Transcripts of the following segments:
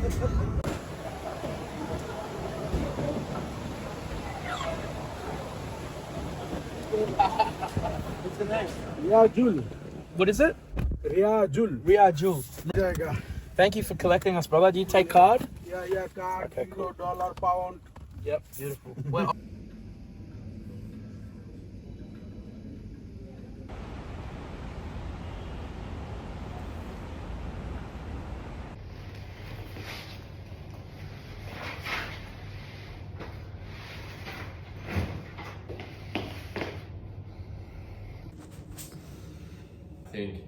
What's the name? Riajul. What is it? Riajul. Riajul. Jaiga. Thank you for collecting us, brother. Do you take card? Yeah, card, Okay, kilo, cool. dollar, pound. Yep, beautiful. Well, I think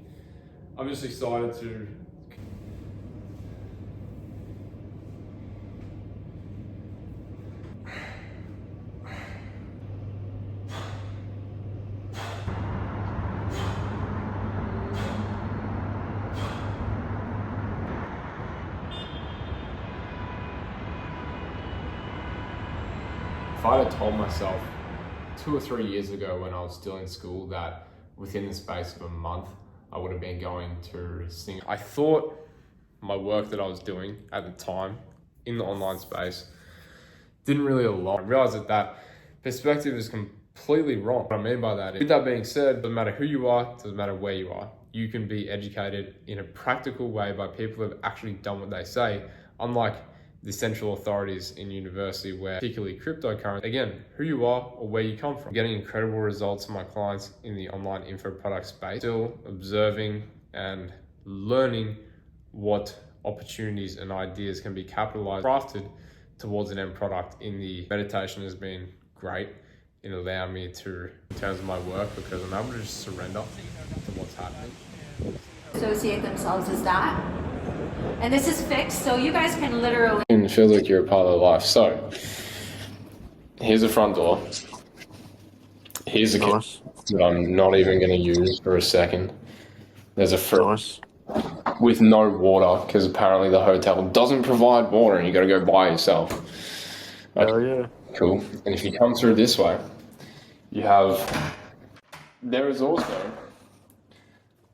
I'm just excited to if I had told myself 2 or 3 years ago when I was still in school that within the space of a month, I would have been going to sing. I thought my work that I was doing at the time in the online space didn't really align. I realized that that perspective is completely wrong. What I mean by that is, with that being said, it doesn't matter who you are, it doesn't matter where you are. You can be educated in a practical way by people who have actually done what they say, unlike the central authorities in university where, particularly cryptocurrency, again, who you are or where you come from. I'm getting incredible results from my clients in the online info product space, still observing and learning what opportunities and ideas can be capitalized, crafted towards an end product. In the meditation has been great in allowing me to, in terms of my work, because I'm able to just surrender to what's happening. Associate themselves as that. And this is fixed, so you guys can literally... And it feels like you're a part of their life. So, here's the front door. Here's the kitchen that I'm not even going to use for a second. There's a fridge with no water, because apparently the hotel doesn't provide water and you got to go buy yourself. Oh yeah. Cool. And if you come through this way, you have... There is also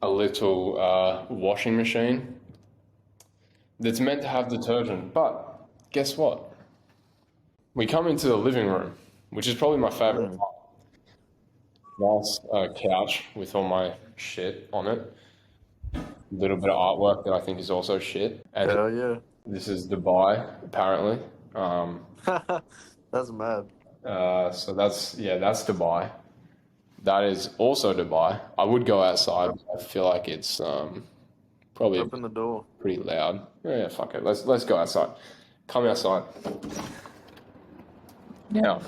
a little washing machine that's meant to have detergent, but guess what? We come into the living room, which is probably my favorite part. Nice couch with all my shit on it. A little bit of artwork that I think is also shit. And Hell yeah. this is Dubai, apparently. That's mad. So that's Dubai. That is also Dubai. I would go outside, but I feel like it's probably Open the door. pretty loud. Yeah, fuck it. Let's go outside. Come outside. Now,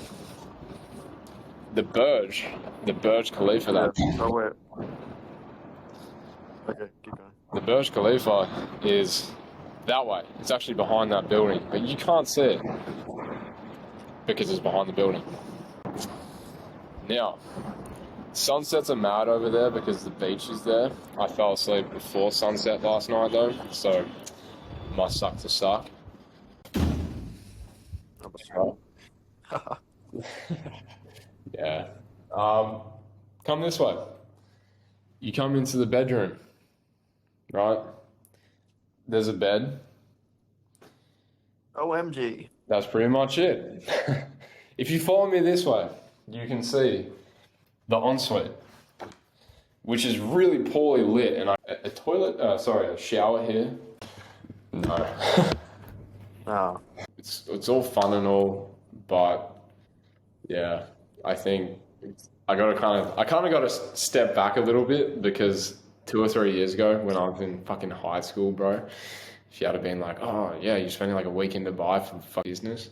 the Burj Khalifa. Oh wait. Okay, keep going. The Burj Khalifa is that way. It's actually behind that building, but you can't see it because it's behind the building. Now, sunsets are mad over there because the beach is there. I fell asleep before sunset last night though, so must suck to suck. Yeah. Come this way. You come into the bedroom, right? There's a bed. OMG. That's pretty much it. If you follow me this way, you can see the ensuite, which is really poorly lit, and a shower here. No. Oh. It's all fun and all, but yeah, I think I kind of got to step back a little bit, because 2 or 3 years ago when I was in fucking high school, bro, if you had been like, oh yeah, you're spending like a week in Dubai for fucking business,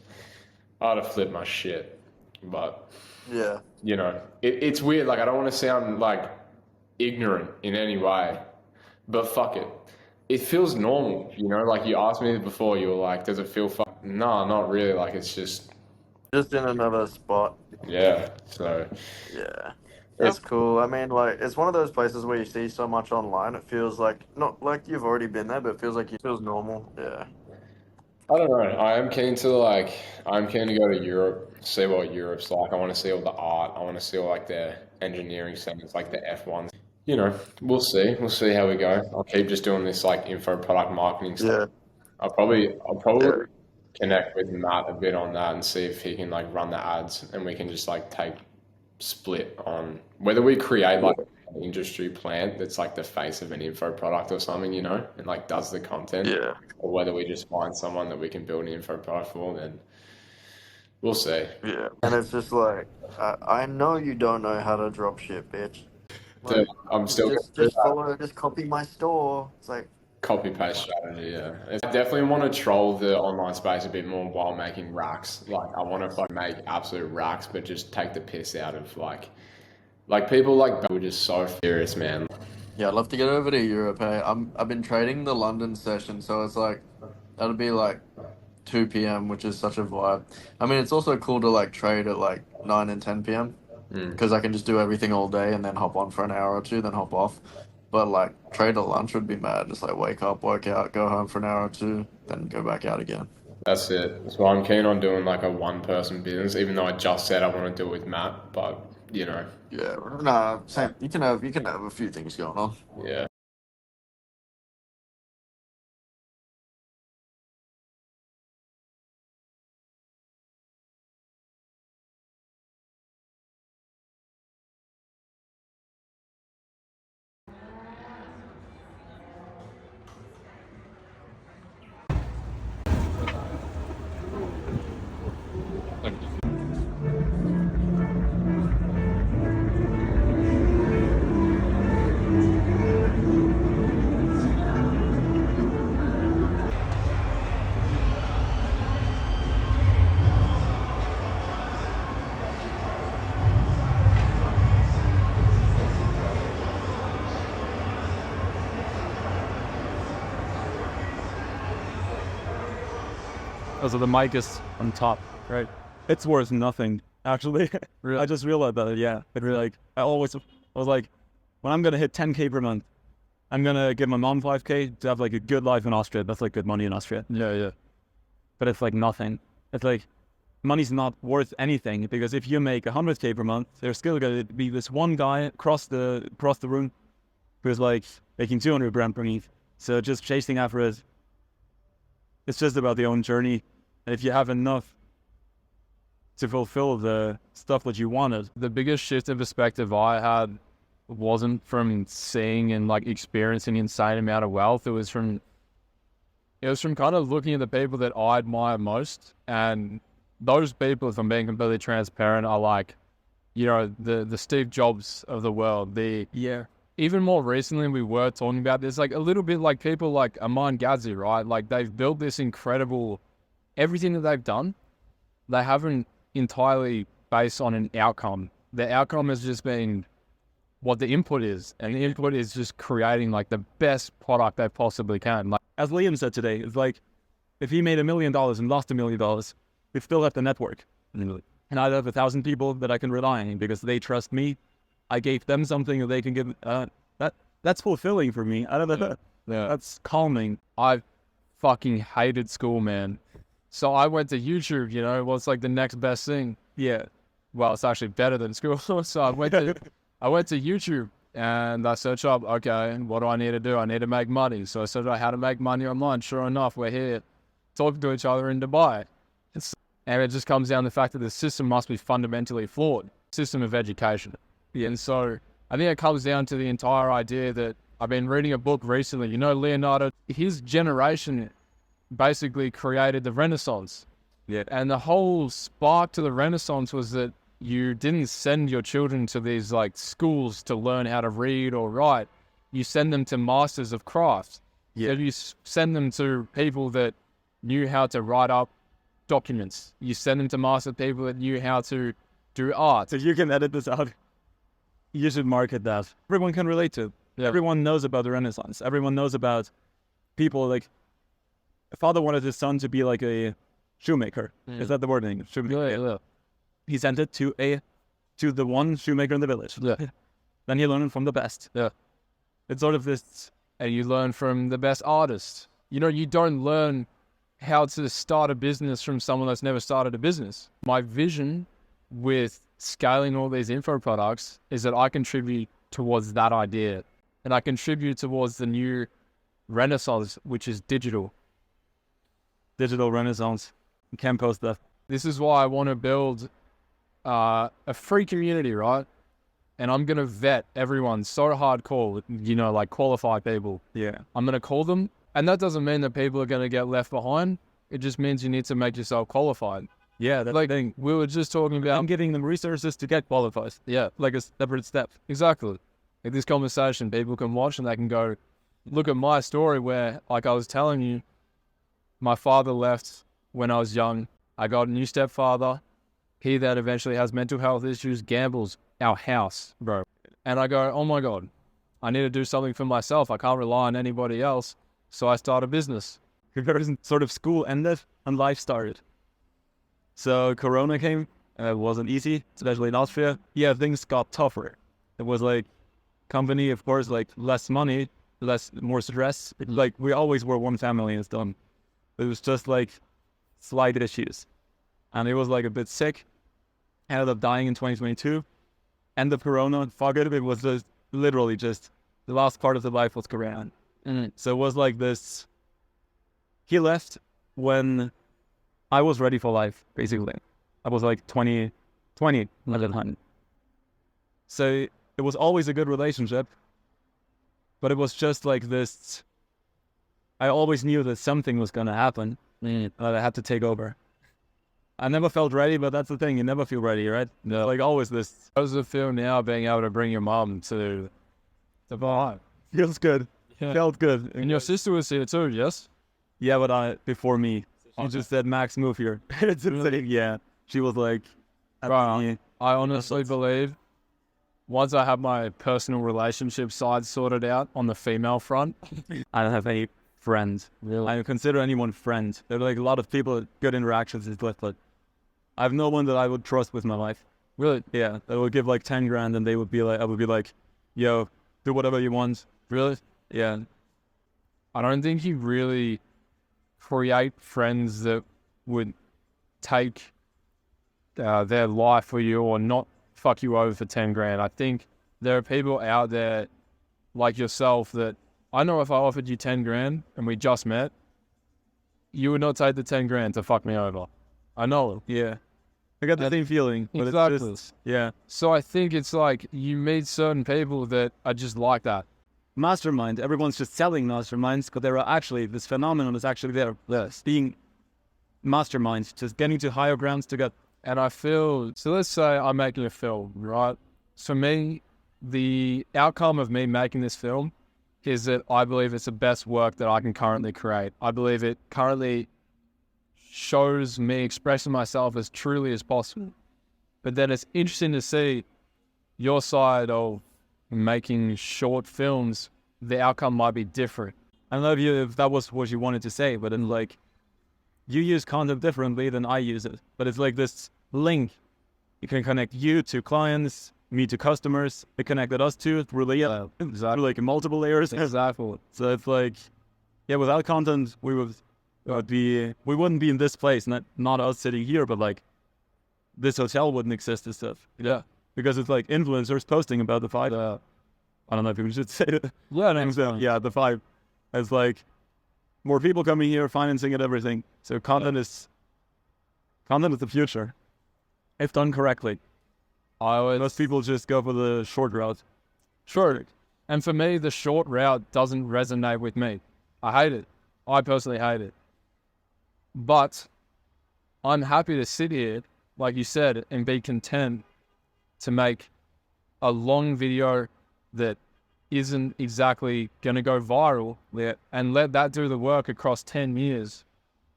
I'd have flipped my shit. But Yeah. you know, it's weird. Like, I don't want to sound like ignorant in any way, but fuck it. It feels normal, you know? Like, you asked me before, you were like, does it feel fun? No, not really. Like, it's just in another spot. Yeah, so Yeah. That's cool. I mean, like, it's one of those places where you see so much online. It feels like, not like you've already been there, but it feels like it feels normal. Yeah. I don't know. I'm keen to go to Europe, see what Europe's like. I want to see all the art. I want to see all like their engineering centers, like the F1s. You know, we'll see. We'll see how we go. I'll keep just doing this like info product marketing stuff. I'll probably connect with Matt a bit on that and see if he can like run the ads and we can just like take split on whether we create like an industry plant that's like the face of an info product or something, you know, and like does the content, Yeah. or whether we just find someone that we can build an info product for, then we'll see. Yeah. And it's just like, I know you don't know how to drop ship, bitch. Dude, Like, I'm still going through just that follow, just copy my store. It's like, copy paste strategy. Yeah, I definitely want to troll the online space a bit more while making racks. Like I want to like make absolute racks, but just take the piss out of like people like we're just so furious, man. yeah, I'd love to get over to Europe. Hey, I've been trading the London session, so it's like that'll be like 2 p.m., which is such a vibe. I mean, it's also cool to like trade at like 9 and 10 p.m. because I can just do everything all day and then hop on for an hour or two, then hop off. But like trade at lunch would be mad. Just like wake up, work out, go home for an hour or two, then go back out again. That's it. So I'm keen on doing like a one-person business, even though I just said I want to do it with Matt. But you know, Yeah, nah, same. You can have a few things going on. yeah. So the mic is on top, right? It's worth nothing, actually. Really? I just realized that, yeah. But like, I was like, when I'm gonna hit 10K per month, I'm gonna give my mom 5K to have like a good life in Austria. That's like good money in Austria. Yeah, yeah. But it's like nothing. It's like, money's not worth anything because if you make 100K per month, there's still gonna be this one guy across the room who's like making 200 grand per month. So just chasing after it, it's just about the own journey. And if you have enough to fulfill the stuff that you wanted. The biggest shift in perspective I had wasn't from seeing and like experiencing insane amount of wealth. It was from kind of looking at the people that I admire most, and those people, if I'm being completely transparent, are like, you know, the Steve Jobs of the world. Even more recently, we were talking about this, like a little bit like people like Aman Ghazi, right? Like they've built this incredible, everything that they've done, they haven't entirely based on an outcome. The outcome has just been what the input is, and the input is just creating like the best product they possibly can. Like, As Liam said today, it's like, if he made $1 million and lost $1 million, we still have the network. And I have 1,000 people that I can rely on because they trust me. I gave them something that they can give. That's fulfilling for me. I don't know. yeah. That's calming. I fucking hated school, man. So I went to YouTube, you know, what's like the next best thing. Yeah. Well, it's actually better than school. So I went to YouTube and I searched up, okay, what do I need to do? I need to make money. So I searched out how to make money online. Sure enough, we're here talking to each other in Dubai. And it just comes down to the fact that the system must be fundamentally flawed. System of education. Yeah. And so I think it comes down to the entire idea that I've been reading a book recently. You know, Leonardo, his generation basically created the Renaissance. Yeah. And the whole spark to the Renaissance was that you didn't send your children to these like schools to learn how to read or write. You send them to masters of crafts. Yeah. So you send them to people that knew how to write up documents. You send them to master people that knew how to do art. So you can edit this out. You should market that. Everyone can relate to. Yeah. Everyone knows about the Renaissance. Everyone knows about people like, a father wanted his son to be like a shoemaker. Is that the word in English? Shoemaker. Yeah. He sent it to the one shoemaker in the village. Yeah. Then he learned from the best. Yeah. It's sort of this. And you learn from the best artists. You know, you don't learn how to start a business from someone that's never started a business. My vision with scaling all these info products is that I contribute towards that idea, and I contribute towards the new renaissance, which is digital. digital renaissance. You can't post that. This is why I want to build a free community, right? And I'm going to vet everyone so hardcore, you know, like qualified people. Yeah. I'm going to call them. And that doesn't mean that people are going to get left behind. It just means you need to make yourself qualified. Yeah, that's Like the thing. we were just talking about. I'm giving them resources to get qualified. Yeah, Like a separate step. exactly. Like this conversation, people can watch and they can go, look at my story where, like I was telling you, my father left when I was young. I got a new stepfather. He then eventually has mental health issues, gambles our house, bro. And I go, oh my God, I need to do something for myself. I can't rely on anybody else. So I start a business. Comparison sort of school ended and life started. So Corona came. It wasn't easy, especially in Austria. Yeah, things got tougher. It was like company, of course, like less money, more stress. Like we always were one family and stuff. It was just like slight issues. And it was like a bit sick. Ended up dying in 2022. End of Corona, fuck it. It was just literally just the last part of the life was Corona. So it was like this. He left when I was ready for life, basically. I was like 20 at the time. So it was always a good relationship, but it was just like this. I always knew that something was going to happen, that I had to take over. I never felt ready, but that's the thing. You never feel ready, right? No. Like always this. How does it feel now being able to bring your mum to the bar? Feels good. Yeah. Felt good. And your sister was here too, yes? Yeah, but before me. She just said, Max, move here. Yeah. She was like, Right. I honestly believe once I have my personal relationship side sorted out on the female front, I don't have any friends. really, I don't consider anyone friend. There are like a lot of people, good interactions with, but I have no one that I would trust with my life. really, Yeah, they would give like 10 grand and they would be like, I would be like, yo, do whatever you want. really, Yeah. I don't think you really create friends that would take their life for you or not fuck you over for 10 grand. I think there are people out there like yourself that I know if I offered you 10 grand and we just met, you would not take the 10 grand to fuck me over. I know it. Yeah. I got the same feeling. But Exactly. It's just, yeah. So I think it's like you meet certain people that are just like that. Mastermind. Everyone's just selling masterminds, but there are actually, this phenomenon is actually there. Yes. Being masterminds, just getting to higher grounds to get. And I feel, so let's say I'm making a film, right? For me, the outcome of me making this film is that I believe it's the best work that I can currently create. I believe it currently shows me expressing myself as truly as possible. But then it's interesting to see your side of making short films. The outcome might be different. I don't know if that was what you wanted to say, but then like, you use content differently than I use it. But it's like this link. You can connect you to clients, me to customers. It connected us to it through like multiple layers. Exactly. So it's like, yeah, without content, we wouldn't be in this place. Not us sitting here, but like, this hotel wouldn't exist and stuff. Yeah. Because it's like influencers posting about the five. I don't know if you should say it. Yeah, no, Yeah, the five. It's like more people coming here, financing it, everything. So content is the future, if done correctly. Most people just go for the short route. Sure. And for me, the short route doesn't resonate with me. I hate it. I personally hate it. But I'm happy to sit here, like you said, and be content to make a long video that isn't exactly going to go viral and let that do the work across 10 years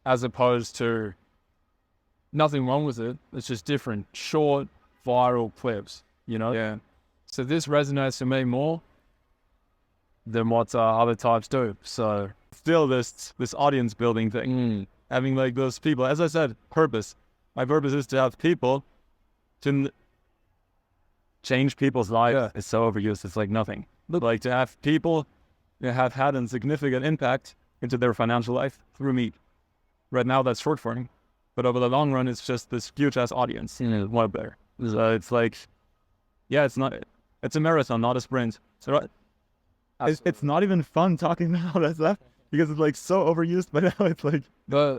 as opposed to nothing wrong with it. It's just different, short, viral clips, you know? Yeah. So this resonates to me more than what other types do. So Still this audience building thing. Having like those people, as I said, purpose. My purpose is to have people to change people's lives. Yeah. It's so overused. It's like nothing. But like to have people that have had a significant impact into their financial life through me. Right now, that's short form. But over the long run, it's just this huge ass audience. What better? So it's like, yeah, it's a marathon, not a sprint. So it's not even fun talking about that stuff. because it's like so overused. But now it's like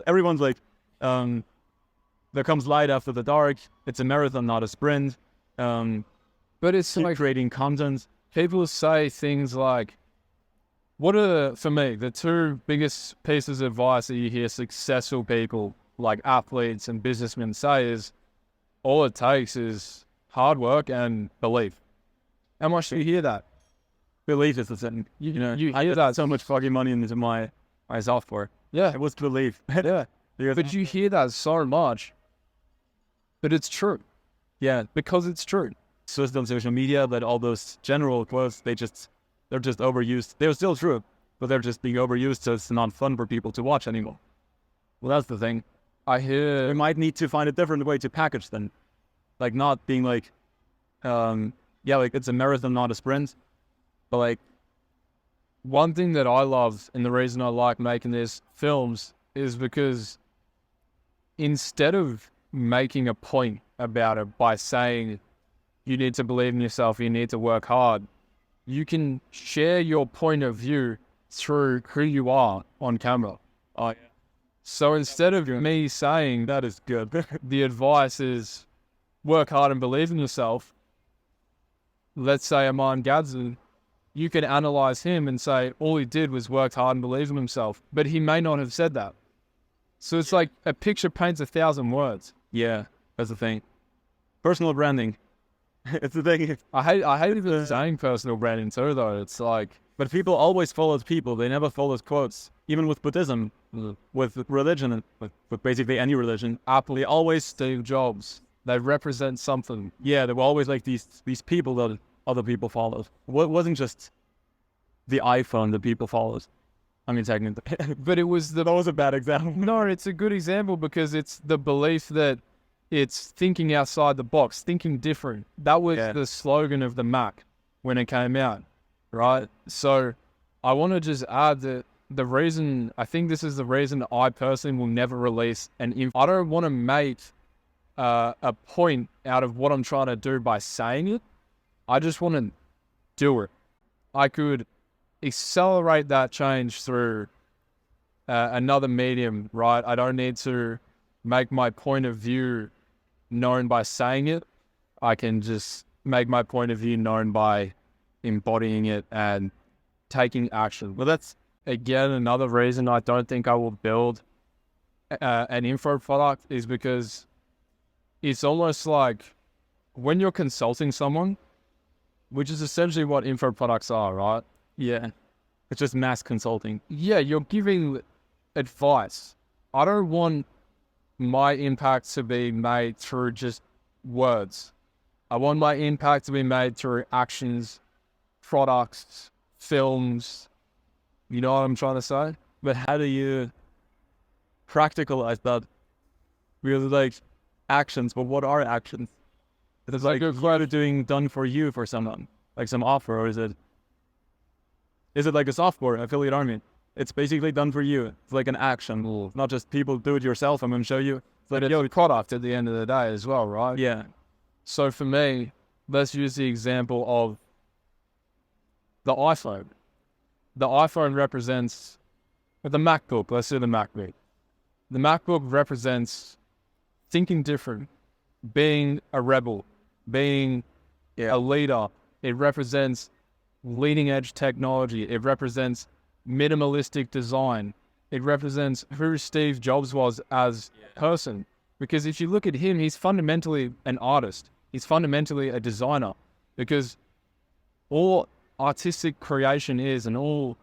everyone's like, there comes light after the dark. It's a marathon, not a sprint. But it's Keep like creating content. people say things like, what are, for me, the two biggest pieces of advice that you hear successful people like athletes and businessmen say is all it takes is hard work and belief. How much do you hear that? Belief is the thing. You know, you I hear put that. so much fucking money into my software. Yeah, It was belief. yeah. Because- But you hear that so much. But it's true. yeah, Because it's true. just on social media, that all those general quotes, they're just overused. They're still true, but they're just being overused, so it's not fun for people to watch anymore. Well, that's the thing. I hear We might need to find a different way to package them. Like not being like, like it's a marathon, not a sprint. But like, one thing that I love and the reason I like making these films is because instead of making a point about it by saying you need to believe in yourself, you need to work hard, you can share your point of view through who you are on camera. oh yeah, So instead of me saying that is good. the advice is work hard and believe in yourself, let's say Aman Gadzin, you can analyze him and say all he did was work hard and believe in himself, but he may not have said that. So it's like a picture paints 1,000 words. Yeah, that's the thing. Personal branding. It's the thing. I hate even saying personal branding too, though. It's like, But people always followed people. They never followed quotes. Even with Buddhism, with religion, and with basically any religion, Apple, they always, Steve Jobs, they represent something. yeah, they were always like these people that other people followed. It wasn't just the iPhone that people followed. I mean, technically. But it was the... That was a bad example. No, it's a good example because it's the belief that it's thinking outside the box, thinking different. That was Yeah. the slogan of the Mac when it came out, right? So I want to just add that the reason, I think this is the reason I personally will never release I don't want to make a point out of what I'm trying to do by saying it. I just want to do it. I could accelerate that change through another medium, right? I don't need to make my point of view known by saying it. I can just make my point of view known by embodying it and taking action. Well, that's, again, another reason I don't think I will build an info product is because it's almost like when you're consulting someone, which is essentially what info products are, right? Yeah. It's just mass consulting. Yeah, you're giving advice. I don't want my impact to be made through just words. I want my impact to be made through actions, products, films. You know what I'm trying to say? But how do you practicalize that? Because like actions, but what are actions? It's like you're doing done for you for someone, like some offer, or is it like a software affiliate army? It's basically done for you. It's like an action. It's not just people do it yourself. I'm going to show you. It's like, But it's a product at the end of the day as well, right? yeah. So for me, let's use the example of the iPhone. The iPhone represents the MacBook. Let's do the MacBook. The MacBook represents thinking different, being a rebel, being a leader. It represents leading edge technology. It represents minimalistic design. It represents who Steve Jobs was as a person. Because if you look at him, he's fundamentally an artist. He's fundamentally a designer. Because all artistic creation is and all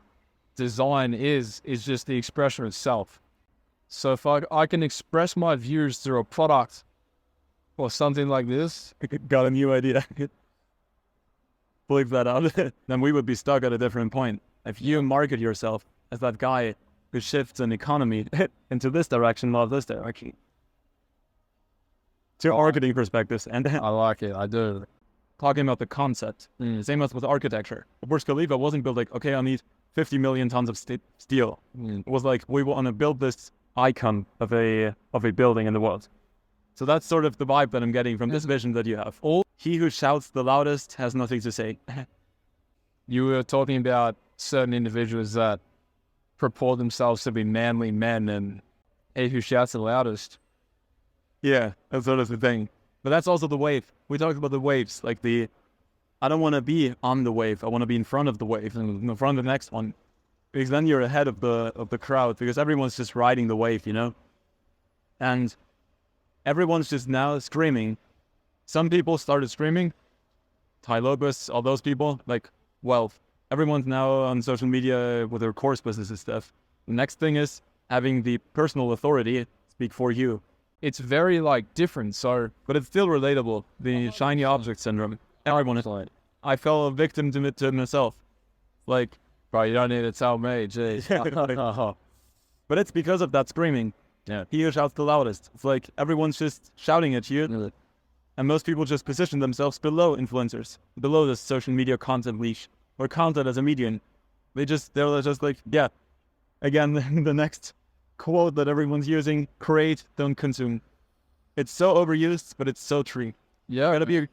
design is just the expression of self. So if I can express my views through a product or something like this, Got a new idea. Believe that out. Then we would be stuck at a different point. If you market yourself as that guy who shifts an economy into this direction, not this direction. To marketing perspectives. And then I like it. I do. talking about the concept. Same as with architecture. Burj Khalifa wasn't built like, okay, I need 50 million tons of steel. It was like, we want to build this icon of a building in the world. So that's sort of the vibe that I'm getting from this vision that you have. He who shouts the loudest has nothing to say. You were talking about certain individuals that purport themselves to be manly men and he who shouts the loudest. Yeah, that's sort of the thing. But that's also the wave. We talked about the waves, like I don't want to be on the wave. I want to be in front of the wave and in front of the next one, because then you're ahead of the crowd, because everyone's just riding the wave, you know. And everyone's just now screaming. Some people started screaming, Tai Lopez, all those people, like, well, everyone's now on social media with their course business and stuff. The next thing is having the personal authority speak for you. It's very like different, so But it's still relatable. The shiny object syndrome. Everyone is like, I fell a victim to it myself. Like, bro, you don't need to tell me, geez. but it's because of that screaming. Yeah. He who shouts the loudest. It's like everyone's just shouting at you. And most people just position themselves below influencers, below the social media content leash, or content as a medium. They're just like, yeah. Again, the next quote that everyone's using, create, don't consume. It's so overused, but it's so true. Yeah. Gotta be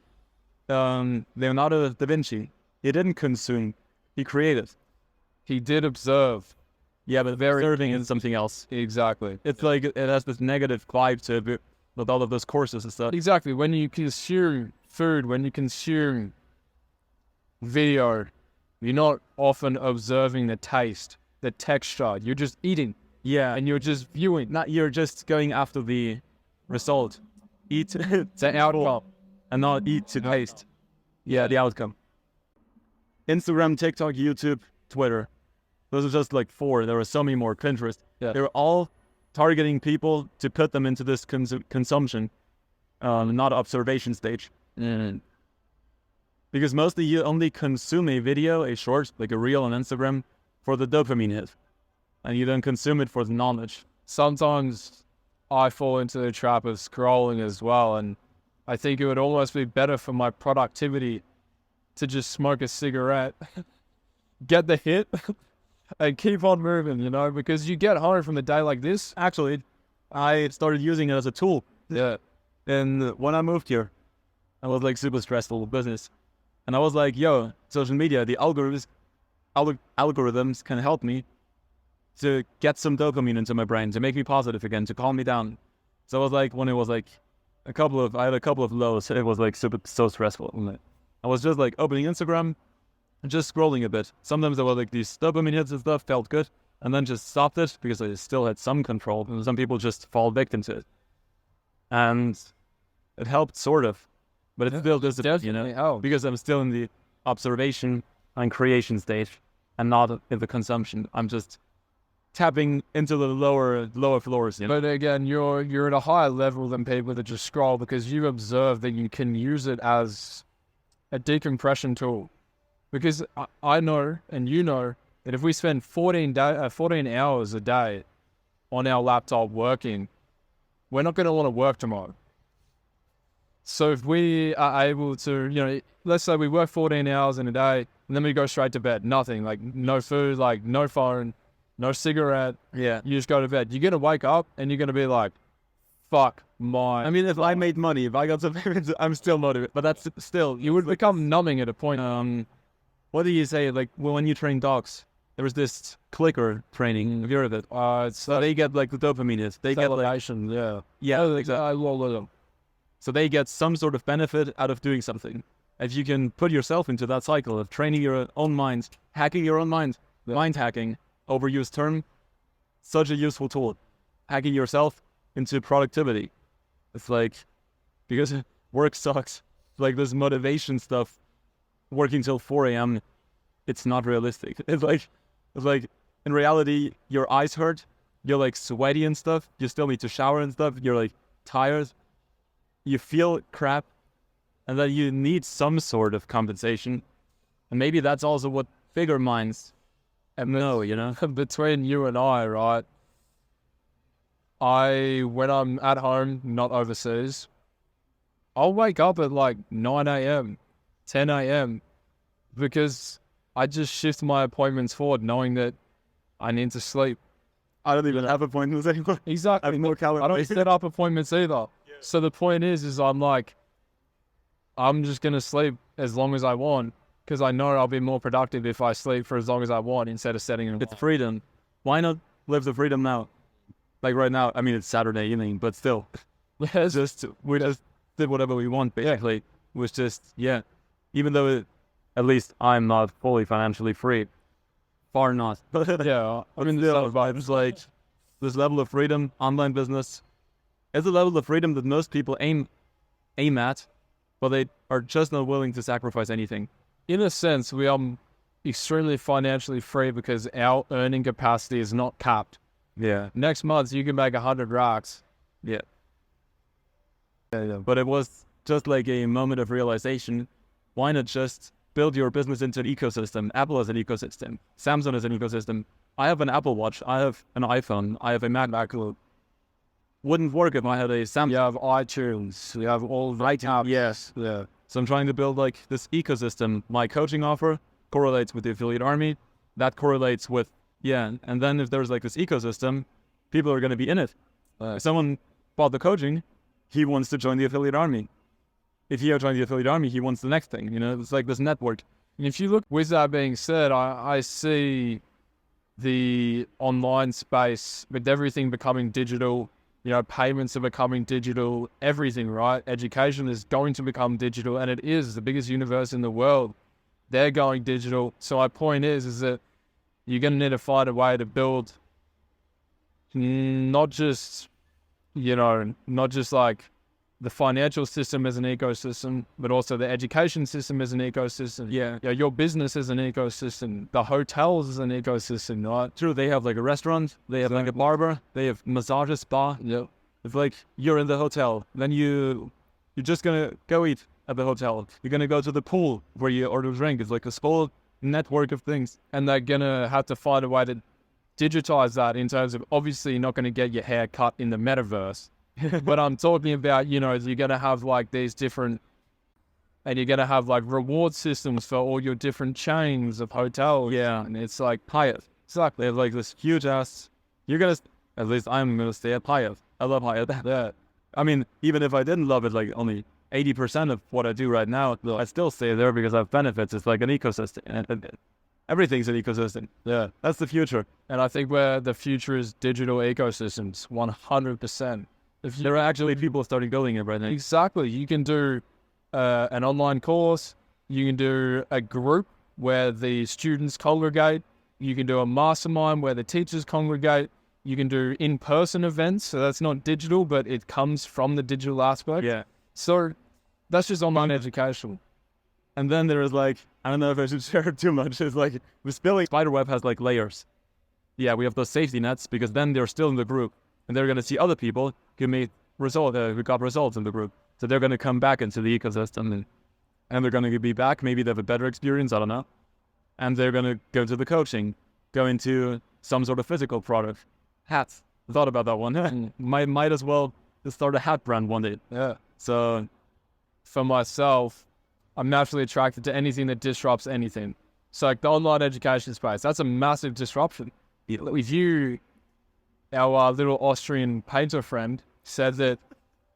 Leonardo da Vinci. He didn't consume, he created. He did observe. Yeah, but observing is something else. Exactly. It's like it has this negative vibe to it with all of those courses and stuff. Exactly. When you consume food, when you consume video, you're not often observing the taste, the texture. You're just eating. Yeah, And you're just viewing. you're just going after the result. Eat The outcome. and not eat to taste. Yeah, the outcome. Instagram, TikTok, YouTube, Twitter. Those are just like 4. There are so many more. Pinterest. Yeah. They're all targeting people to put them into this consumption, not observation stage. Because mostly you only consume a video, a short, like a reel on Instagram, for the dopamine hit. And you don't consume it for the knowledge. Sometimes I fall into the trap of scrolling as well, and I think it would almost be better for my productivity to just smoke a cigarette, get the hit, and keep on moving, you know, because you get home from a day like this. Actually, I started using it as a tool. Yeah. And when I moved here, I was like super stressful with business. And I was like, yo, social media, the algorithms can help me to get some dopamine into my brain, to make me positive again, to calm me down. So I was like, when it was like I had a couple of lows, it was like so stressful. I was just like opening Instagram and just scrolling a bit. Sometimes there were like these dopamine hits and stuff, felt good, and then just stopped it because I still had some control. And some people just fall victim to it. And it helped sort of, but it still doesn't, you know, helped. because I'm still in the observation and creation stage and not in the consumption. I'm just tapping into the lower floors, you know? But again, you're at a higher level than people that just scroll, because you observe that you can use it as a decompression tool. Because I know, and you know, that if we spend 14 hours a day on our laptop working, we're not going to want to work tomorrow. So if we are able to, you know, let's say we work 14 hours in a day, and then we go straight to bed, nothing, like no food, like no phone, no cigarette. Yeah. You just go to bed. You're going to wake up and you're going to be like, fuck my... I mean, if I made money, if I got some payments, I'm still motivated. But that's still... You would become numbing at a point. What do you say? Like, when you train dogs, there was this clicker training. Have you heard of it? So they get, like, the dopamine hit. They get, like... Yeah. Yeah, I love them. So they get some sort of benefit out of doing something. If you can put yourself into that cycle of training your own mind, hacking your own mind, mind hacking, overused term, such a useful tool. Hacking yourself into productivity. It's like, because work sucks. Like this motivation stuff, working till 4 a.m., it's not realistic. It's like in reality, your eyes hurt, you're like sweaty and stuff, you still need to shower and stuff, you're like tired, you feel crap, and then you need some sort of compensation. And maybe that's also what bigger minds know, you know? Between you and I, right? When I'm at home, not overseas, I'll wake up at like 9 a.m., 10 a.m. because I just shift my appointments forward knowing that I need to sleep. I don't even have appointments anymore. Exactly. I have more calories. I don't set up appointments either. Yeah. So the point is I'm like, I'm just going to sleep as long as I want, because I know I'll be more productive if I sleep for as long as I want instead of setting an alarm. It's freedom. why not live the freedom now? Like right now, I mean, it's Saturday evening, but still, we just did whatever we want, basically. It was just, yeah, even though at least I'm not fully financially free. Far not. Yeah, I mean, still, it's like this level of freedom, online business, is a level of freedom that most people aim at, but they are just not willing to sacrifice anything. in a sense, we are extremely financially free because our earning capacity is not capped. Yeah. Next month, you can make 100 racks. Yeah. But it was just like a moment of realization. Why not just build your business into an ecosystem? Apple is an ecosystem. Samsung is an ecosystem. I have an Apple Watch. I have an iPhone. I have a MacBook. Wouldn't work if I had a Samsung. You have iTunes. You have all right apps. Yes. Yeah. So I'm trying to build like this ecosystem. My coaching offer correlates with the affiliate army. That correlates with, yeah. And then if there's like this ecosystem, people are going to be in it. If someone bought the coaching, he wants to join the affiliate army. If he joins the affiliate army, he wants the next thing. You know, it's like this network. And if you look, with that being said, I see the online space with everything becoming digital. You know, payments are becoming digital, everything, right? Education is going to become digital, and it is the biggest universe in the world. They're going digital. So my point is that you're going to need to find a way to build not just, you know, not just like the financial system as an ecosystem, but also the education system as an ecosystem. Yeah. Yeah, your business is an ecosystem. The hotels is an ecosystem, right? True, they have like a restaurant, they have like a barber, they have massage spa. Yeah. It's like you're in the hotel, then you're just gonna go eat at the hotel. You're gonna go to the pool where you order a drink. It's like a small network of things. And they're gonna have to find a way to digitize that in terms of, obviously you're not gonna get your hair cut in the metaverse. But I'm talking about, you know, you're gonna have like these different, and you're gonna have like reward systems for all your different chains of hotels. Yeah. And it's like Hyatt. exactly. They have like this huge ass. You're gonna, at least I'm gonna stay at Hyatt. I love Hyatt. Yeah. I mean, even if I didn't love it, like only 80% of what I do right now, I still stay there because I have benefits. It's like an ecosystem. And everything's an ecosystem. Yeah. That's the future. And I think where the future is digital ecosystems, 100%. If there are actually people starting building it right now. Exactly. You can do an online course. You can do a group where the students congregate. You can do a mastermind where the teachers congregate. You can do in-person events. So that's not digital, but it comes from the digital aspect. Yeah. So that's just online education. And then there is like, I don't know if I should share too much. It's like with Spilling, Spiderweb has like layers. Yeah, we have those safety nets because then they're still in the group and they're going to see other people who got results in the group. So they're going to come back into the ecosystem and they're going to be back. Maybe they have a better experience. I don't know. And they're going to go into the coaching, go into some sort of physical product. Hats. I thought about that one. might as well just start a hat brand one day. Yeah. So for myself, I'm naturally attracted to anything that disrupts anything. So like the online education space, that's a massive disruption. If you, our little Austrian painter friend said that,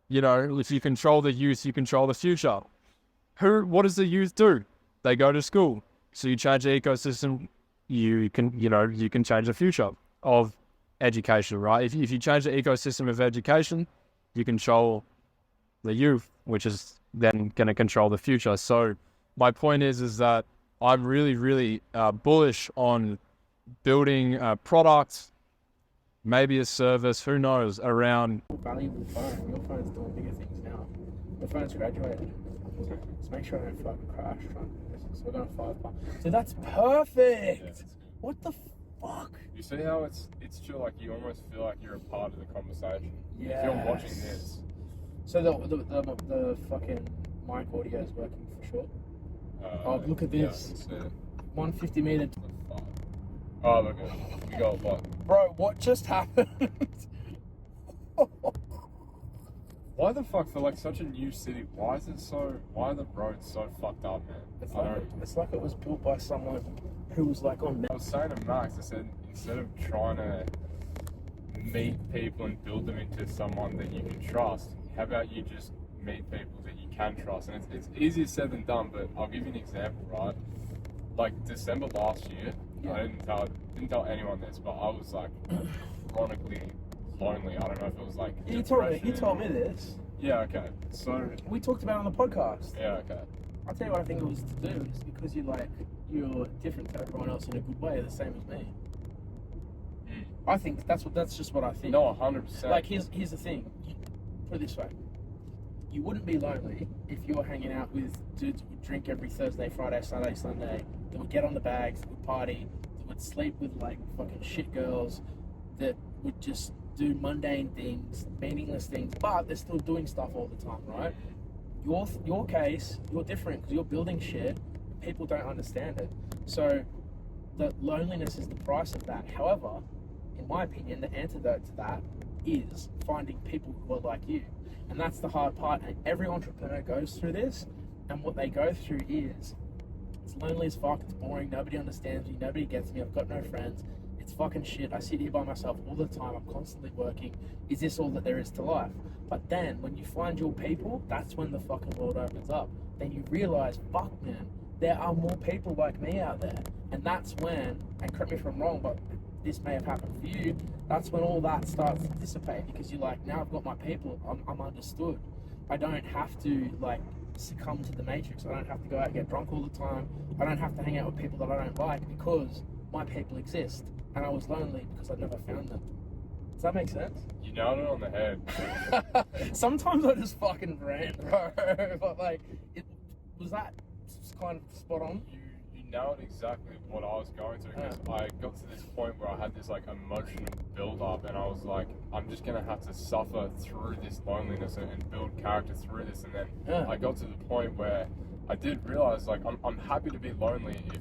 you know, if you control the youth, you control the future. What does the youth do? They go to school. So you change the ecosystem, you can change the future of education, right? If you change the ecosystem of education, you control the youth, which is then going to control the future. So my point is that I'm really, really bullish on building a product, maybe a service, who knows, around. Valuable phone. Your phone's doing bigger things now. Your phone's graduated. Just make sure I don't fucking crash. So we're going 5 bar. So that's perfect. What the fuck? You see how it's chill, like you almost feel like you're a part of the conversation. Yes. If you're watching this. So the fucking mic audio is working for sure. Oh, look at this. Yeah, 150 meter. Oh, look, we got a lot. Bro, what just happened? Why the fuck, for like such a new city, why are the roads so fucked up, man? It's like it was built by someone who was like on. I was saying to Max, I said, instead of trying to meet people and build them into someone that you can trust, how about you just meet people that you can trust? And it's easier said than done, but I'll give you an example, right? Like December last year, Yeah. I didn't tell anyone this, but I was like chronically lonely. I don't know if it was like You depression. told me this. Yeah, okay. So We talked about it on the podcast. yeah, okay. I'll tell you what I think it was to do. It's because you're different to everyone else in a good way, the same as me. I think that's just what I think. No, 100%. Like here's the thing. Put it this way. You wouldn't be lonely if you were hanging out with dudes who would drink every Thursday, Friday, Saturday, Sunday, that would get on the bags, that would party, that would sleep with like fucking shit girls, that would just do mundane things, meaningless things, but they're still doing stuff all the time, right? Your case, you're different because you're building shit. People don't understand it. So the loneliness is the price of that. However, in my opinion, the antidote to that is finding people who are like you. And that's the hard part. And every entrepreneur goes through this. And what they go through is, it's lonely as fuck, it's boring, nobody understands me, nobody gets me, I've got no friends, it's fucking shit, I sit here by myself all the time, I'm constantly working, is this all that there is to life? But then, when you find your people, that's when the fucking world opens up. Then you realise, fuck man, there are more people like me out there. And that's when, and correct me if I'm wrong, but this may have happened for you, that's when all that starts to dissipate, because you're like, now I've got my people, I'm understood. I don't have to like succumb to the matrix. I don't have to go out and get drunk all the time. I don't have to hang out with people that I don't like because my people exist. And I was lonely because I never found them. Does that make sense? You nailed it on the head. Sometimes I just fucking rant, bro. But like, was that kind of spot on? You nailed exactly what I was going through, because I got to this point where I had this like emotional build up, and I was like, I'm just gonna have to suffer through this loneliness and build character through this. And then I got to the point where I did realize, like, I'm happy to be lonely if,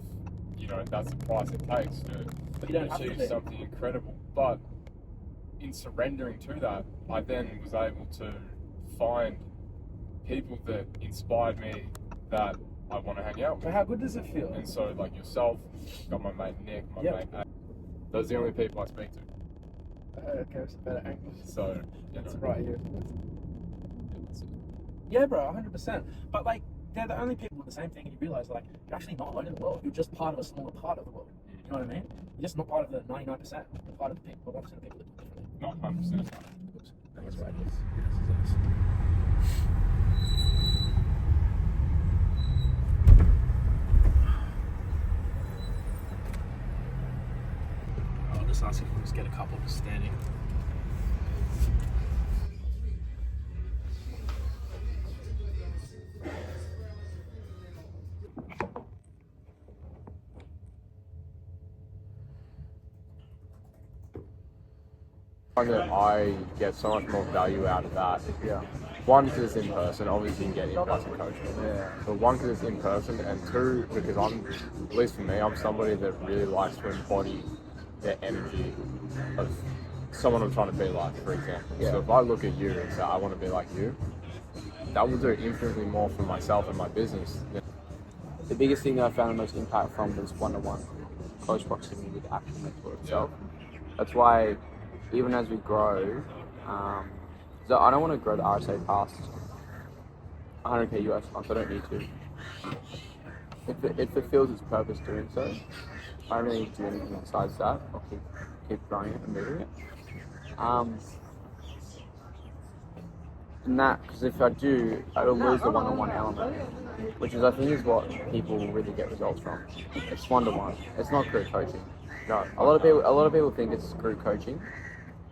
you know, that's the price it takes to achieve something incredible. But in surrendering to that, I then was able to find people that inspired me that I want to hang out with. But how good does it feel? And so, like yourself, got my mate Nick, my mate A. Those are the only people I speak to. Okay, it's a better angle. So, you It's know. right here. Yeah, bro, 100%. But like, they're the only people with the same thing, and you realise, like, you're actually not alone in the world. You're just part of a smaller part of the world. You know what I mean? You're just not part of the 99%. You're part of the people, 1% of people that do differently. Not 100%. That's right. I'll just ask if we can just get a couple just standing. That I get so much more value out of that. Yeah. One, because it's in person. Obviously, you can get in-person coaching. Yeah. But one, because it's in person, and two, because at least for me, I'm somebody that really likes to embody the energy of someone I'm trying to be like, for example. Yeah. So if I look at you and say, I want to be like you, that will do infinitely more for myself and my business. The biggest thing that I found the most impact from was one-to-one, close proximity with the actual mentor itself. That's why, even as we grow, so I don't want to grow the RSA past 100k US months. I don't need to. It fulfills its purpose doing so. I don't really need to do anything besides that. I'll keep growing it and moving it. And that, because if I do, I will lose the one-on-one element, which is, I think, is what people really get results from. It's one-to-one. It's not group coaching. No, a lot of people think it's group coaching.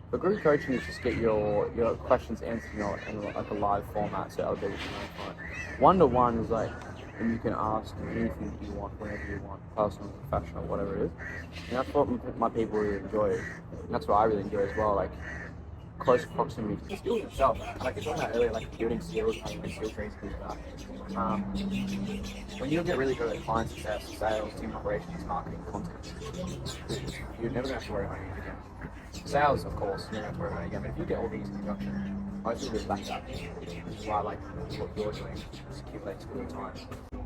But group coaching is just get your questions answered in like a live format, so other people can learn. One-to-one is like when you can ask anything you want, whenever you want, personal, professional, whatever it is. And that's what my people really enjoy. And that's what I really enjoy as well, like close proximity to the skills itself. Like you talked about earlier, like building skills, having like skill trees, things like that. When you get really good at client success, sales, team operations, marketing, content, you're never going to have to worry about it again. Sales, of course, you don't have to worry about it again, but if you get all these in conjunction, most people just back it up. Which is why I like what you're doing, just accumulate skill time.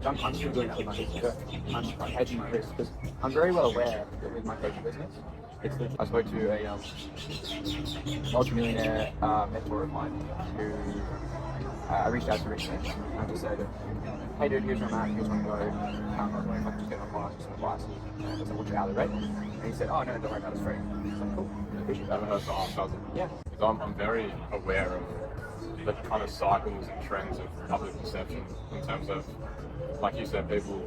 I'm still doing that with my business. I'm hedging my risk because I'm very well aware that with my coaching business, I spoke to a multi-millionaire mentor of mine who I reached out to recently. I just said, hey dude, here's where I'm at, here's where I'm going. I was wondering if I could just get my class or some advice. And I was like, what's your hourly rate? And he said, oh no, don't worry about it, it's free. I was like, cool, I appreciate that. Never heard the half dozen. Yeah. Because I'm very aware of the kind of cycles and trends of public perception in terms of, like you said, people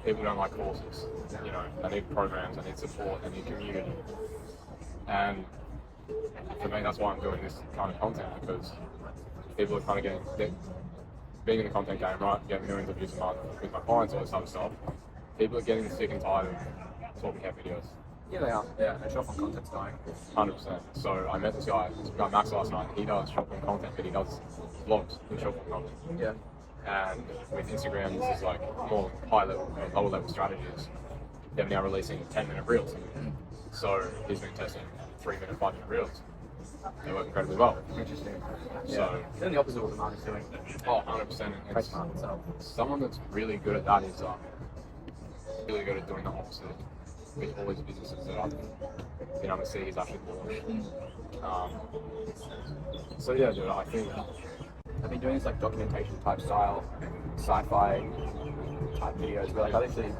don't like courses. You know, they need programs, they need support, they need community. And for me, that's why I'm doing this kind of content, because people are kind of being in the content game, right, getting millions of views a month with my clients, all this type of stuff. People are getting sick and tired of talking head videos. Yeah, they are. Yeah, and short form content's dying. 100%. So I met this guy Max last night. He does short form content, but he does vlogs in short form content. Yeah. And with Instagram, this is like more high level, lower level strategies. They're now releasing 10-minute reels. So he's been testing 3-minute, 5-minute reels. They work incredibly well. Interesting. So It's then the opposite of what the market's doing. oh, 100%. Price market itself. Someone that's really good at that is really good at doing the opposite with all these businesses that I've been able to see he's actually launched. So yeah, dude, I think I've been doing this like documentation type style, sci-fi type videos where like I literally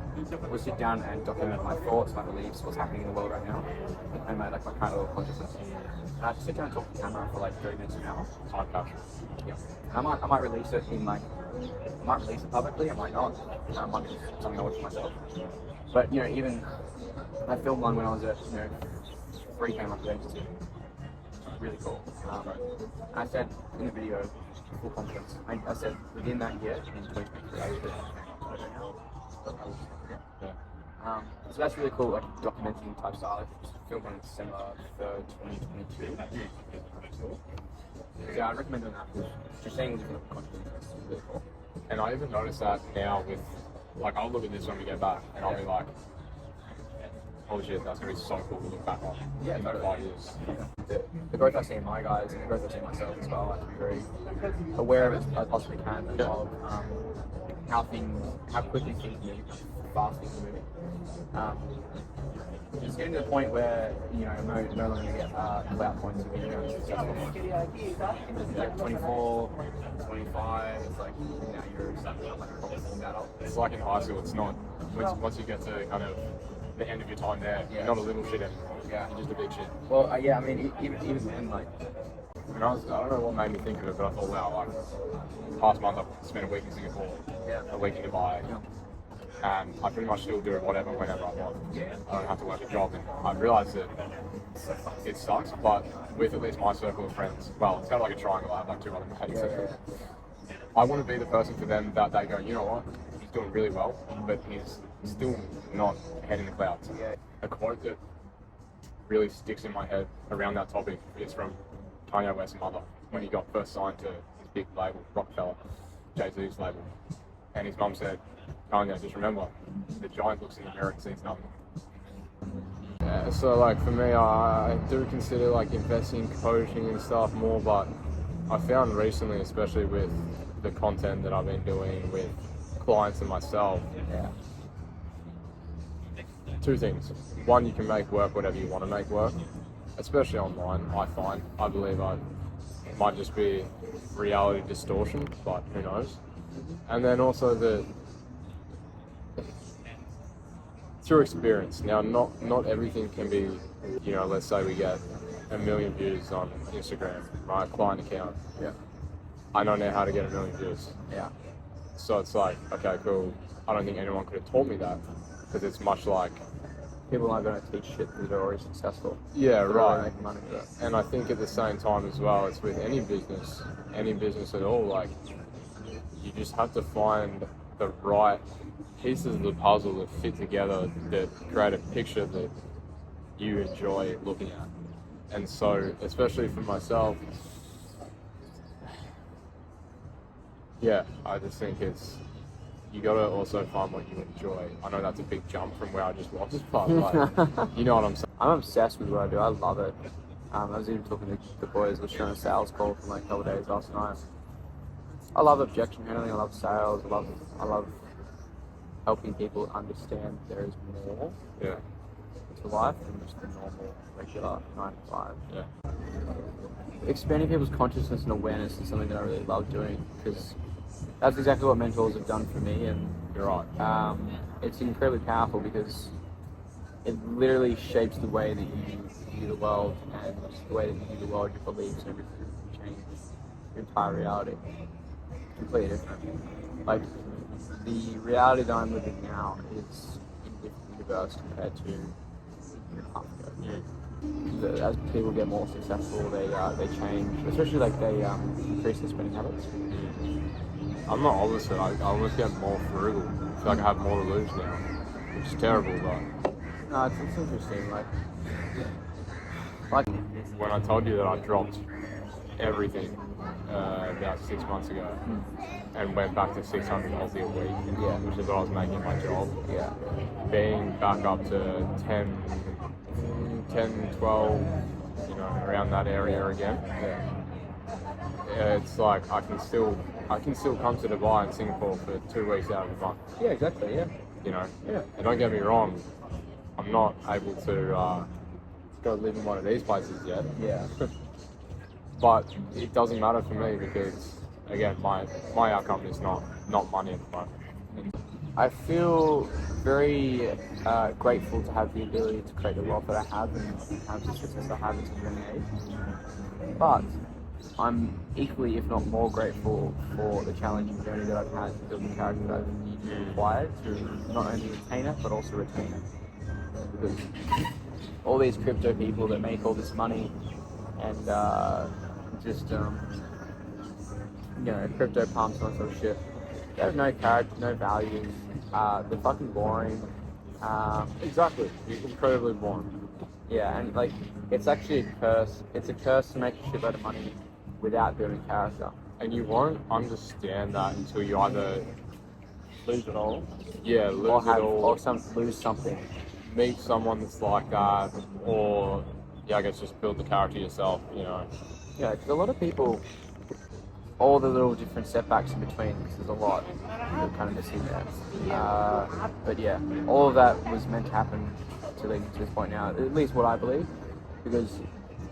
will sit down and document my thoughts, my beliefs, what's happening in the world right now, and my current level of consciousness. And I just sit down and talk to the camera for like 30 minutes an hour. time capture. Yeah. And I might release it in like, I might release it publicly, I might not. I might be something I watch for myself. But you know, even I filmed one when I was at 3K months of agency. Really cool. And I said in the video, full confidence. I said within that year, in 2023, I was doing so that's really cool, like documenting type style. I filmed on December 3rd, 2022. Yeah, I recommend doing that because you're seeing different content. It's really cool. And I even notice that now with, like, I'll look at this when we get back and I'll be like, holy shit, that's going to be so cool to look back on in like 5 years. The growth I see in my guys and the growth I see in myself as well, I have to be very aware of it as I possibly can as well. How quickly things move, how fast things are moving. It's getting to the point where, you know, I'm no longer going to get clout points of being successful. Like 24, 25, it's like now you're like a proper formed adult. It's like in high school, it's not, once you get to kind of the end of your time there, you're not a little shit anymore. Yeah. You're just a big shit. Well, yeah, I mean, even then, like, I don't know what made me think of it, but I thought, wow, like, past month I've spent a week in Singapore, a week in Dubai, and I pretty much still do whatever, whenever I want. I don't have to work a job, and I realised that it sucks, but with at least my circle of friends, well, it's kind of like a triangle, I have like 2 other mates. I want to be the person for them that they go, you know what, he's doing really well, but he's still not head in the clouds. A quote that really sticks in my head around that topic is from Kanye West's mother when he got first signed to his big label, Rockefeller, Jay-Z's label. And his mum said, Kanye, just remember, the giant looks in the mirror and sees nothing. Yeah, so like for me, I do consider like investing in coaching and stuff more, but I found recently, especially with the content that I've been doing with clients and myself, 2 things. One, you can make work whatever you want to make work, especially online, I believe it might just be reality distortion, but who knows. And then also through experience. Now, not everything can be, you know, let's say we get 1 million views on Instagram, my client account. Yeah. I don't know how to get 1 million views. Yeah. So it's like, okay, cool. I don't think anyone could have taught me that, because it's much like, People aren't going to teach shit because they're already successful. yeah, They're right. already making money with it. And I think at the same time as well, it's with any business at all, like, you just have to find the right pieces of the puzzle that fit together that create a picture that you enjoy looking at. And so, especially for myself, yeah, I just think you gotta also find what you enjoy. I know that's a big jump from where I just was, but like, you know what I'm saying? I'm obsessed with what I do. I love it. I was even talking to the boys. I was sharing a sales call from like a couple of days last night. I love objection handling. I love sales. I love helping people understand there is more to life than just the normal, regular 9 to 5. Yeah. Expanding people's consciousness and awareness is something that I really love doing because that's exactly what mentors have done for me, and You're right. it's incredibly powerful because it literally shapes the way that you view the world, and the way that you view the world, your beliefs, and everything change your entire reality. Completely different. Like, the reality that I'm living now is in a different universe compared to a year and a half ago. As people get more successful, they change, especially like they increase their spending habits. I'm not opposite. I almost get more frugal. I feel like I have more to lose now, which is terrible, but No, it's interesting. Like when I told you that I dropped everything about 6 months ago and went back to 600 Aussie a week, Yeah. which is what I was making in my job, yeah, being back up to 10, 12, you know, around that area again, it's like I can still come to Dubai and Singapore for 2 weeks out of the month, yeah, exactly, yeah, you know. yeah. And don't get me wrong, I'm not able to go live in one of these places yet. Yeah. But it doesn't matter for me because, again, my outcome is not money at the moment. I feel very grateful to have the ability to create the wealth that I have and have the success I have at such a young age. But I'm equally, if not more, grateful for the challenging journey that I've had to build the character that I've required to not only attain it, but also retain it. Because all these crypto people that make all this money and just crypto pumps and that sort of shit, they have no character, no values. They're fucking boring. Exactly, it's incredibly boring. Yeah, and like it's actually a curse. It's a curse to make a shitload of money without building character. And you won't understand that until you either Lose it all, lose or it all, lose something. meet someone that's like that, or I guess just build the character yourself, you know. Yeah, because a lot of people, all the little different setbacks in between, because there's a lot that kind of missing there. But yeah, all of that was meant to happen to lead me to this point now, at least what I believe, because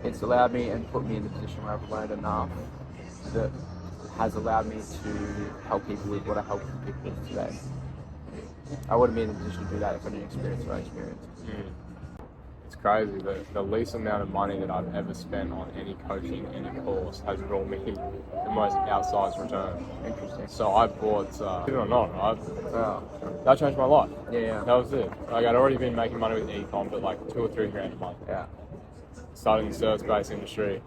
it's allowed me and put me in the position where I've learned enough that has allowed me to help people with what I help people with today. I wouldn't be in a position to do that if I didn't experience what I experienced. It's crazy that the least amount of money that I've ever spent on any coaching, any course, has brought me the most outsized return. Interesting. So I bought, believe it or not, right? Oh, That changed my life. yeah, That was it. Like, I'd already been making money with e-com, but like 2 or 3 grand a month. yeah. Started in the service-based industry.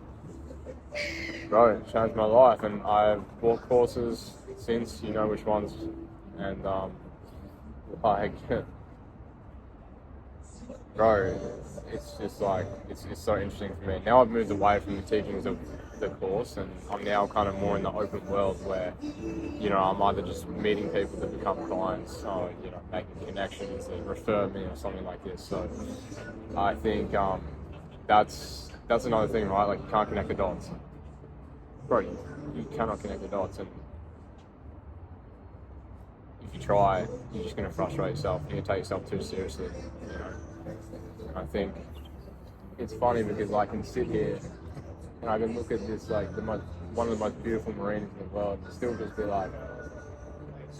Bro, it changed my life, and I've bought courses since, you know which ones, and like, bro, it's just like, it's so interesting for me. Now I've moved away from the teachings of the course, and I'm now kind of more in the open world where, you know, I'm either just meeting people that become clients, or, you know, making connections that refer me or something like this. So I think that's another thing, right? Like, you can't connect the dots. Bro, you cannot connect the dots, and if you try, you're just going to frustrate yourself. You're going to take yourself too seriously, you know. And I think it's funny because I can sit here and I can look at this, like, one of the most beautiful marinas in the world, and still just be like,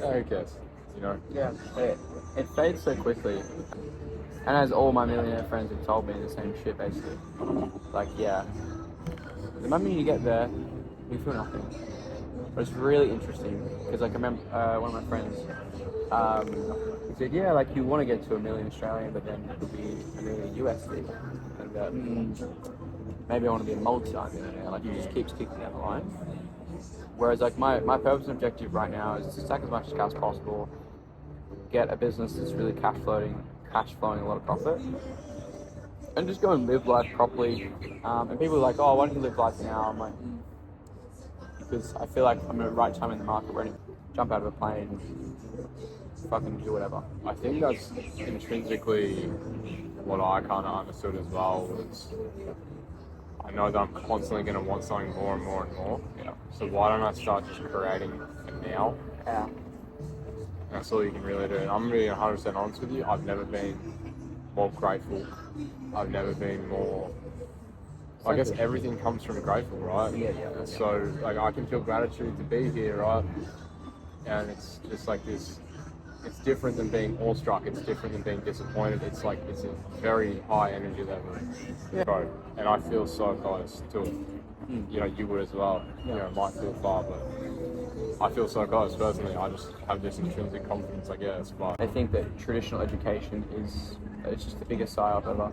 oh, who cares, you know? Yeah, it fades so quickly. And as all my millionaire friends have told me the same shit basically. Like, yeah, the moment you get there, you feel nothing. But it's really interesting because, like, I remember one of my friends, he said, yeah, like, you want to get to $1 million Australian, but then it'll be $1 million USD. And maybe I want to be a multi-millionaire. Like, it just keeps kicking down the line. Whereas, like, my purpose and objective right now is to stack as much cash as possible, get a business that's really cash flowing a lot of profit, and just go and live life properly. And people are like, oh, why don't you live life now? I'm like, because I feel like I'm at the right time in the market where I can jump out of a plane, fucking do whatever. I think that's intrinsically what I kind of understood as well. Was I know that I'm constantly going to want something more and more and more. Yeah. So why don't I start just creating it now? Yeah. That's all you can really do. I'm really 100% honest with you. I've never been more grateful. I've never been more. I guess everything comes from grateful, right? Yeah. So, like, I can feel gratitude to be here, right? and it's just like this. It's different than being awestruck. It's different than being disappointed. It's like it's a very high energy level, bro. And I feel so close to it. You know, you would as well. You know, it might feel far, but I feel so close personally. I just have this intrinsic confidence, I guess. But I think that traditional education it's just the biggest psyop ever.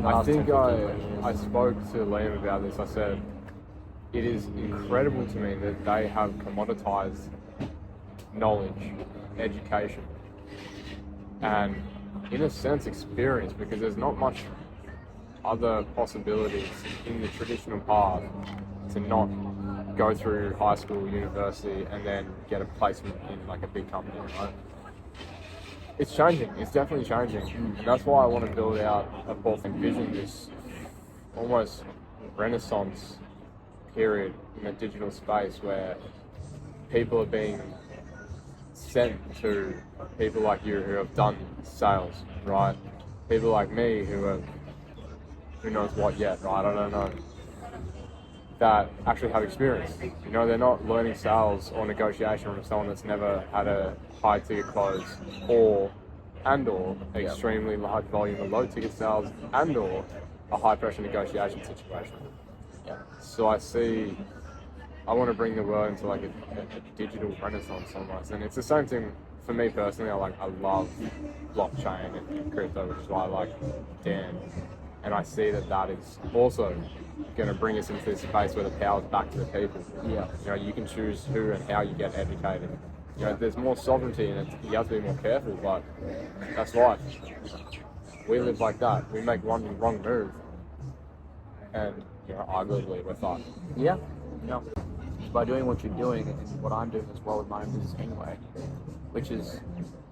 I think I spoke to Liam about this. I said it is incredible to me that they have commoditized knowledge, education, and in a sense experience, because there's not much other possibilities in the traditional path to not go through high school, university, and then get a placement in like a big company, right? It's changing. It's definitely changing. And that's why I want to build out a portfolio, envision this almost renaissance period in the digital space where people are being sent to people like you who have done sales, right? People like me who have, who knows what yet, right? I don't know. That actually have experience. You know, they're not learning sales or negotiation from someone that's never had a high ticket close or extremely large volume of low ticket sales or a high pressure negotiation situation. Yeah. So I want to bring the world into like a digital renaissance almost. And it's the same thing for me personally. I love blockchain and crypto, which is why I like Dan. And I see that is also going to bring us into this space where the power's back to the people. Yeah. You know, you can choose who and how you get educated. You know, there's more sovereignty and you have to be more careful, but that's life. We live like that. We make one wrong move and, you know, arguably we're fucked. Yeah. No. By doing what you're doing and what I'm doing as well with my own business anyway, which is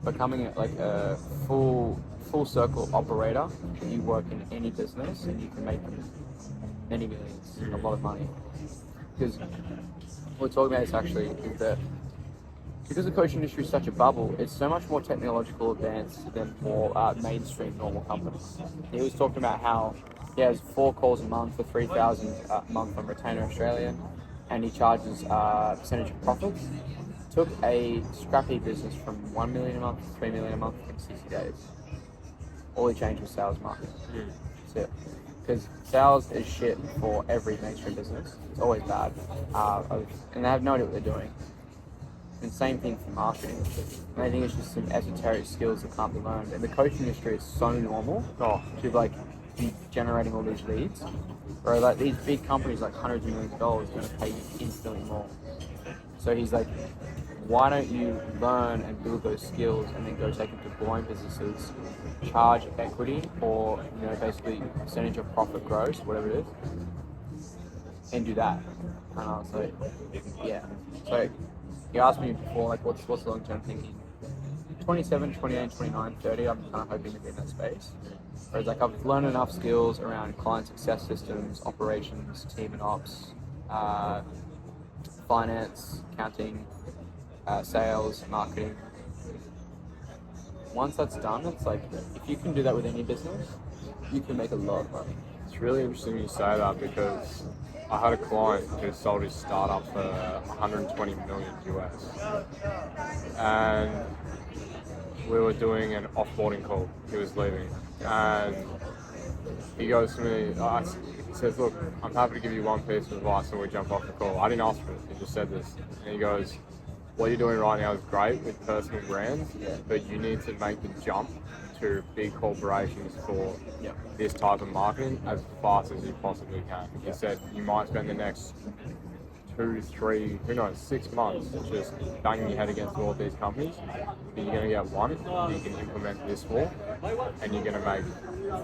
becoming like a full circle operator. You work in any business and you can make many millions, a lot of money. Because what we're talking about is actually is that because the coaching industry is such a bubble, it's so much more technological advanced than more mainstream normal companies. He was talking about how he has 4 calls a month for $3,000 a month from Retainer Australia, and he charges a percentage of profits. Took a scrappy business from $1 million a month to $3 million a month in 60 days. All he changed was sales marketing. That's it. Because sales is shit for every mainstream business. It's always bad. And they have no idea what they're doing. And same thing for marketing. And I think it's just some esoteric skills that can't be learned. And the coaching industry is so normal to like be generating all these leads. Where like these big companies like hundreds of millions of dollars are going to pay you instantly more. So he's like, why don't you learn and build those skills and then go take them to growing businesses, charge equity or, you know, basically percentage of profit gross, whatever it is, and do that. And I was like, yeah. So you asked me before, like, what's the long-term thinking? 27, 28, 29, 30, I'm kind of hoping to be in that space. Whereas like I've learned enough skills around client success systems, operations, team and ops, finance, accounting, sales, marketing. Once that's done, it's like, if you can do that with any business, you can make a lot of money. It's really interesting you say that because I had a client who sold his startup for 120 million US. And we were doing an offboarding call. He was leaving. And he goes to me, he says, look, I'm happy to give you one piece of advice when we jump off the call. I didn't ask for it, he just said this. And he goes, what you're doing right now is great with personal brands, but you need to make the jump to big corporations for this type of marketing as fast as you possibly can. He said you might spend the next 2, 3, 6 months just banging your head against all of these companies, but you're going to get one you can implement this for, and you're going to make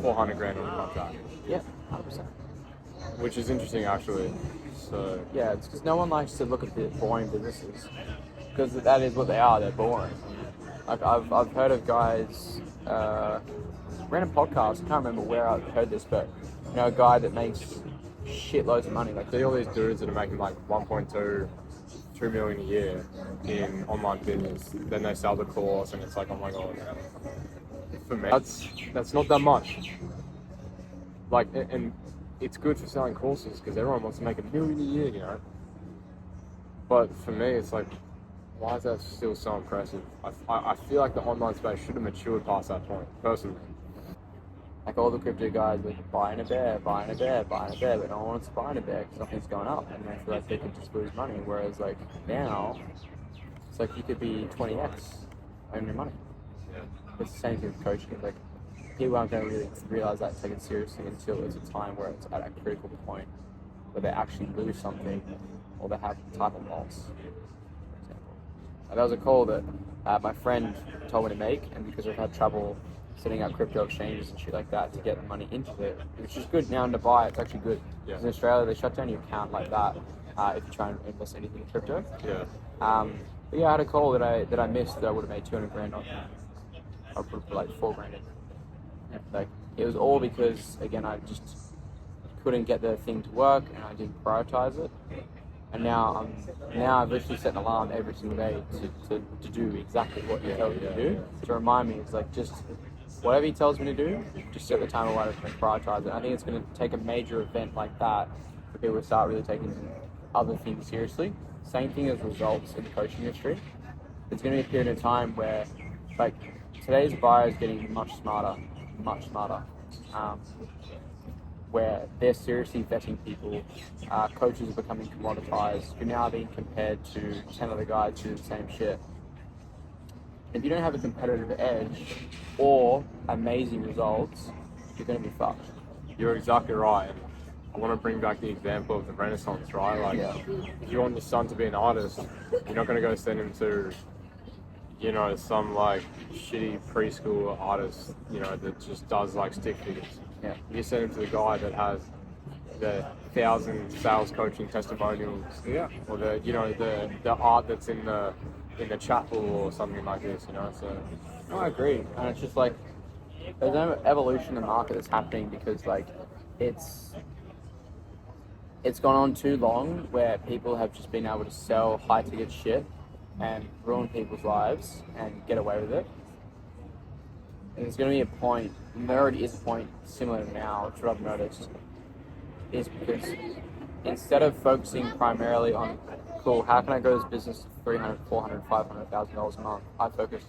400 grand on the contract. Yeah, 100%. Which is interesting actually. So yeah, it's because no one likes to look at the boring businesses, because that is what they are. They're boring. Like I've heard of guys, ran a podcast. I can't remember where I heard this, but you know, a guy that makes shitloads of money. Like see all these dudes that are making like 1.2, 2 million a year in online business. Then they sell the course, and it's like, oh my god. For me, that's not that much. Like, and it's good for selling courses because everyone wants to make $1 million a year, you know. But for me, it's like Why is that still so impressive? I feel like the online space should have matured past that point, personally. Like all the crypto guys were buying a bear, buying a bear, buying a bear, but no one wants to buy a bear because something's going up and they feel like they could just lose money. Whereas like now, it's like you could be 20x on your money. It's the same thing with coaching. Like people aren't going to really realize that and take it seriously until there's a time where it's at a critical point where they actually lose something or they have type of loss. For example, and that was a call that my friend told me to make, and because I've had trouble setting up crypto exchanges and shit like that to get the money into it, which is good now in Dubai. It's actually good. Yeah. In Australia, they shut down your account like that if you try and invest anything in crypto. Yeah. But yeah, I had a call that I missed that I would have made 200 grand on. I would have put like 4 grand in. Like it was all because again I just couldn't get the thing to work and I didn't prioritize it. And now I've literally set an alarm every single day to do exactly what he tells me to do. To remind me, it's like just whatever he tells me to do, just set the timer right and prioritize it. I think it's going to take a major event like that for people to start really taking other things seriously. Same thing as results in the coaching industry. There's going to be a period of time where, like, today's buyer is getting much smarter, where they're seriously vetting people. Coaches are becoming commoditized. You're now being compared to 10 other guys who do the same shit. If you don't have a competitive edge or amazing results, you're going to be fucked. You're exactly right. And I want to bring back the example of the Renaissance, right? Like, if you want your son to be an artist, you're not going to go send him to, you know, some like shitty preschool artist, you know, that just does like stick figures. Yeah. You send him to the guy that has the 1,000 sales coaching testimonials, or the, you know, the art that's in the chapel or something like this, you know. So No, I agree, and it's just like there's an evolution in the market that's happening because like it's gone on too long where people have just been able to sell high ticket shit and ruin people's lives and get away with it. And there's going to be a point, and there already is a point similar now, which I've noticed, is because instead of focusing primarily on, cool, how can I grow this business to $300,000, $400,000, $500,000 a month, I focus